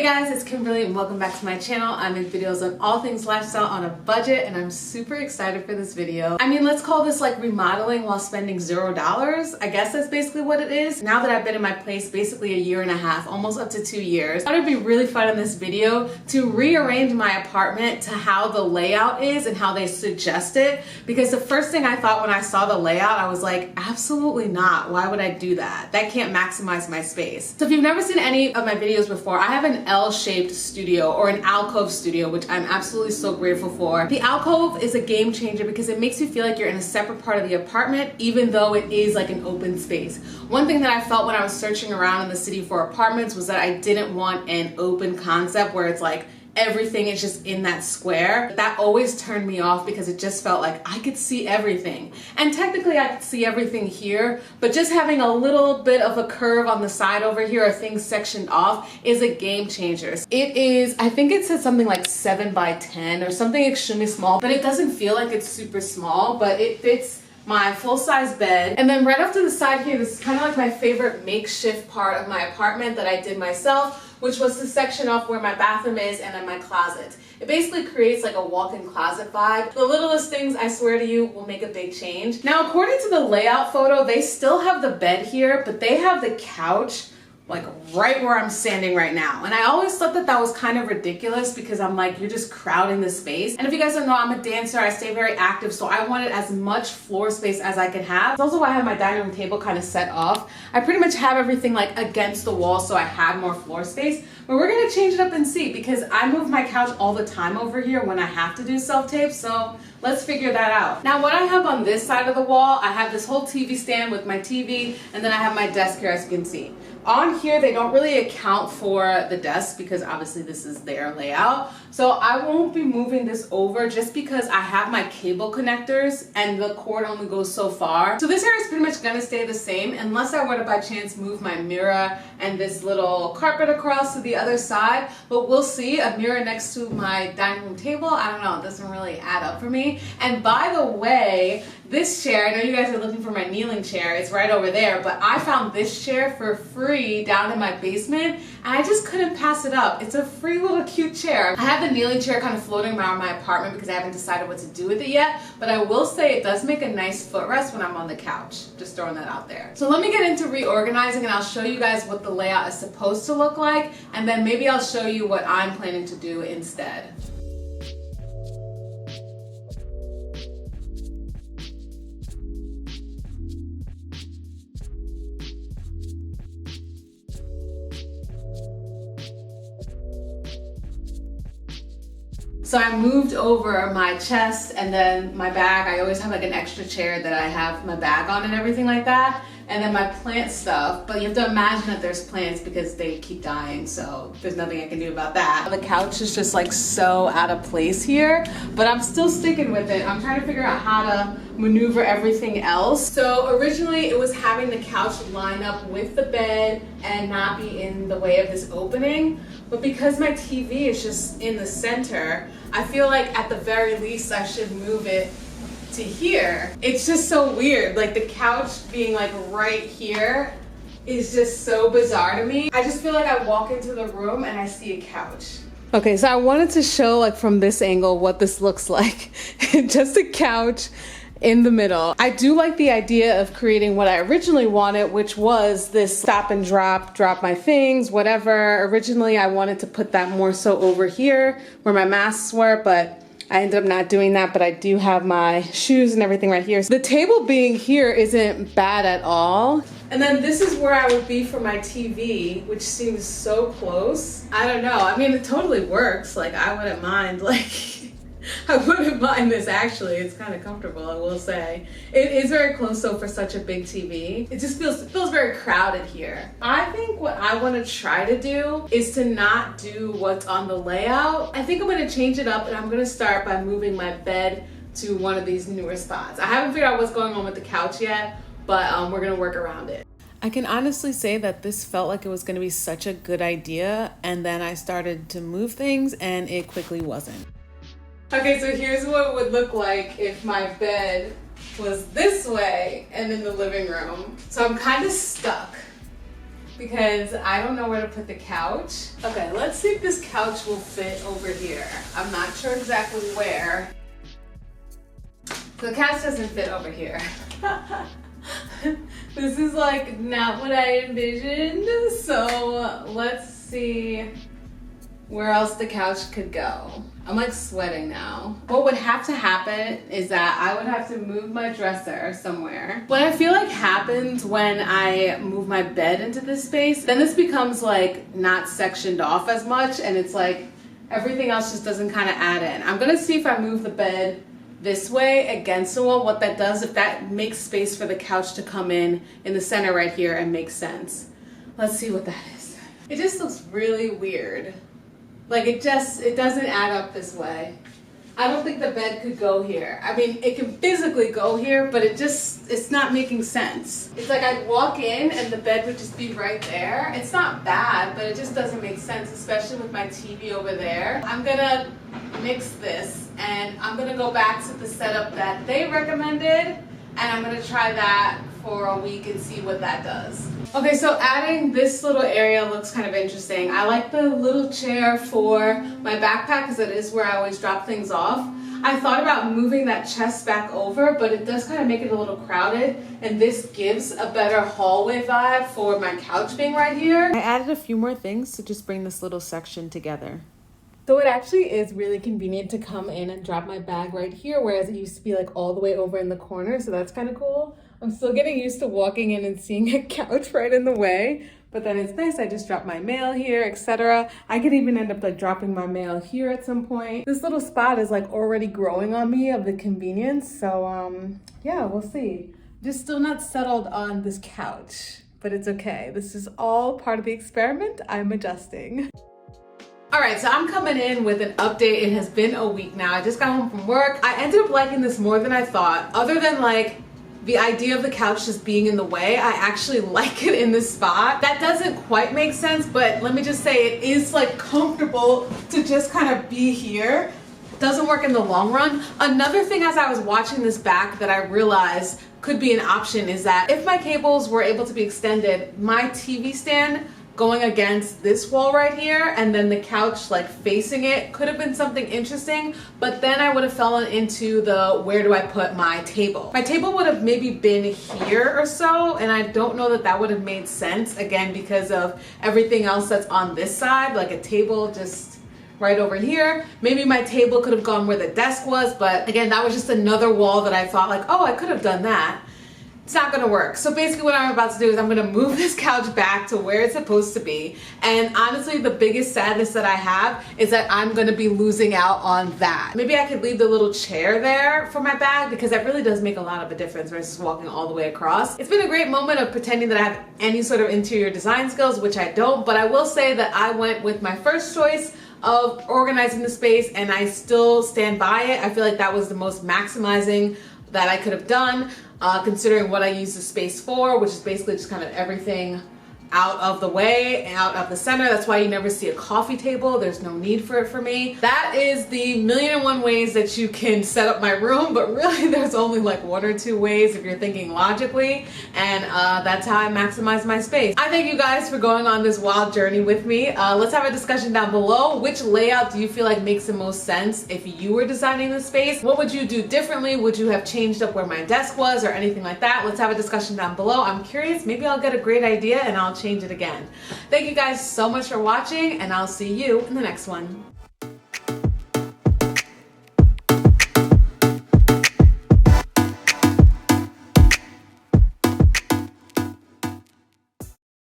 guys, it's Kimberlee and welcome back to my channel. I make videos on all things lifestyle on a budget and I'm super excited for this video. I mean, let's call this like remodeling while spending $0. I guess that's basically what it is. Now that I've been in my place basically a year and a half, almost up to 2 years, I thought it'd be really fun in this video to rearrange my apartment to how the layout is and how they suggest it. Because the first thing I thought when I saw the layout, I was like, absolutely not. Why would I do that? That can't maximize my space. So if you've never seen any of my videos before, I have an L-shaped studio or an alcove studio, which I'm absolutely so grateful for. The alcove is a game changer because it makes you feel like you're in a separate part of the apartment, even though it is like an open space. One thing that I felt when I was searching around in the city for apartments was that I didn't want an open concept where it's like everything is just in that square. That always turned me off because it just felt like I could see everything. And technically I could see everything here, but just having a little bit of a curve on the side over here or things sectioned off is a game changer. It is, I think it says something like 7 by 10 or something extremely small, but it doesn't feel like it's super small, but it fits my full-size bed. And then right off to the side here, this is kind of like my favorite makeshift part of my apartment that I did myself, which was to section off where my bathroom is and then my closet. It basically creates like a walk-in closet vibe. The littlest things, I swear to you, will make a big change. Now, according to the layout photo, they still have the bed here, but they have the couch like right where I'm standing right now. And I always thought that that was kind of ridiculous because I'm like, you're just crowding the space. And if you guys don't know, I'm a dancer, I stay very active, so I wanted as much floor space as I could have. It's also why I have my dining room table kind of set off. I pretty much have everything like against the wall so I had more floor space. But we're gonna change it up and see because I move my couch all the time over here when I have to do self-tape, so let's figure that out. Now what I have on this side of the wall, I have this whole TV stand with my TV, and then I have my desk here as you can see. On here, they don't really account for the desk because obviously this is their layout. So I won't be moving this over just because I have my cable connectors and the cord only goes so far. So this area is pretty much gonna stay the same unless I were to by chance move my mirror and this little carpet across to the other side. But we'll see. A mirror next to my dining room table, I don't know, it doesn't really add up for me. And by the way, this chair, I know you guys are looking for my kneeling chair, it's right over there, but I found this chair for free down in my basement and I just couldn't pass it up. It's a free little cute chair. I have the kneeling chair kind of floating around my apartment because I haven't decided what to do with it yet, but I will say it does make a nice footrest when I'm on the couch. Just throwing that out there. So let me get into reorganizing and I'll show you guys what the layout is supposed to look like, and then maybe I'll show you what I'm planning to do instead. So I moved over my chest and then my bag. I always have like an extra chair that I have my bag on and everything like that. And then my plant stuff, but you have to imagine that there's plants because they keep dying, so there's nothing I can do about that. The couch is just like so out of place here, but I'm still sticking with it. I'm trying to figure out how to maneuver everything else. So originally it was having the couch line up with the bed and not be in the way of this opening, but because my TV is just in the center, I feel like at the very least I should move it to here. It's just so weird, like the couch being like right here is just so bizarre to me. I just feel like I walk into the room and I see a couch. Okay, so I wanted to show like from this angle what this looks like. Just a couch in the middle. I do like the idea of creating what I originally wanted, which was this stop and drop my things, whatever. Originally I wanted to put that more so over here where my masks were, but I ended up not doing that, but I do have my shoes and everything right here. So the table being here isn't bad at all. And then this is where I would be for my TV, which seems so close. I don't know. I mean, it totally works. Like, I wouldn't mind, like, I wouldn't mind this actually. It's kind of comfortable, I will say. It is very close though for such a big TV. It just feels very crowded here. I think what I want to try to do is to not do what's on the layout. I think I'm going to change it up and I'm going to start by moving my bed to one of these newer spots. I haven't figured out what's going on with the couch yet, but we're going to work around it. I can honestly say that this felt like it was going to be such a good idea, and then I started to move things and it quickly wasn't. Okay, so here's what it would look like if my bed was this way and in the living room. So I'm kind of stuck. because I don't know where to put the couch. Okay, let's see if this couch will fit over here. I'm not sure exactly where. So the couch doesn't fit over here. This is like not what I envisioned. So let's see where else the couch could go. I'm like sweating now. What would have to happen is that I would have to move my dresser somewhere. What I feel like happens when I move my bed into this space, then this becomes like not sectioned off as much, and it's like everything else just doesn't kind of add in. I'm gonna see if I move the bed this way against the wall, what that does, if that makes space for the couch to come in the center right here and make sense. Let's see what that is. It just looks really weird. Like it doesn't add up this way. I don't think the bed could go here. I mean, it can physically go here, but it's not making sense. It's like I'd walk in and the bed would just be right there. It's not bad, but it just doesn't make sense, especially with my TV over there. I'm gonna mix this and I'm gonna go back to the setup that they recommended, and I'm gonna try that for a week and see what that does. Okay, so adding this little area looks kind of interesting. I like the little chair for my backpack because it is where I always drop things off. I thought about moving that chest back over, but it does kind of make it a little crowded, and this gives a better hallway vibe for my couch being right here. I added a few more things to just bring this little section together. So it actually is really convenient to come in and drop my bag right here, whereas it used to be like all the way over in the corner, so that's kind of cool. I'm still getting used to walking in and seeing a couch right in the way, but then it's nice. I just drop my mail here, etc. I could even end up like dropping my mail here at some point. This little spot is like already growing on me of the convenience, so yeah, we'll see. Just still not settled on this couch, but it's okay. This is all part of the experiment. I'm adjusting. All right, so I'm coming in with an update. It has been a week now. I just got home from work. I ended up liking this more than I thought. Other than like the idea of the couch just being in the way, I actually like it in this spot. That doesn't quite make sense, but let me just say it is like comfortable to just kind of be here. Doesn't work in the long run. Another thing as I was watching this back that I realized could be an option is that if my cables were able to be extended, my TV stand going against this wall right here and then the couch like facing it could have been something interesting, but then I would have fallen into the where do I put my table. My table would have maybe been here or so, and I don't know that that would have made sense, again because of everything else that's on this side, like a table just right over here. Maybe my table could have gone where the desk was, but again, that was just another wall that I thought like, oh, I could have done that. It's not gonna work. So basically what I'm about to do is I'm gonna move this couch back to where it's supposed to be. And honestly, the biggest sadness that I have is that I'm gonna be losing out on that. Maybe I could leave the little chair there for my bag, because that really does make a lot of a difference versus walking all the way across. It's been a great moment of pretending that I have any sort of interior design skills, which I don't, but I will say that I went with my first choice of organizing the space, and I still stand by it. I feel like that was the most maximizing that I could have done, considering what I use the space for, which is basically just kind of everything out of the way, out of the center. That's why you never see a coffee table. There's no need for it for me. That is the 1,000,001 ways that you can set up my room, but really there's only like 1 or 2 ways if you're thinking logically, and that's how I maximize my space. I thank you guys for going on this wild journey with me. Let's have a discussion down below. Which layout do you feel like makes the most sense if you were designing the space? What would you do differently? Would you have changed up where my desk was or anything like that? Let's have a discussion down below. I'm curious. Maybe I'll get a great idea and I'll change it again. Thank you guys so much for watching, and I'll see you in the next one.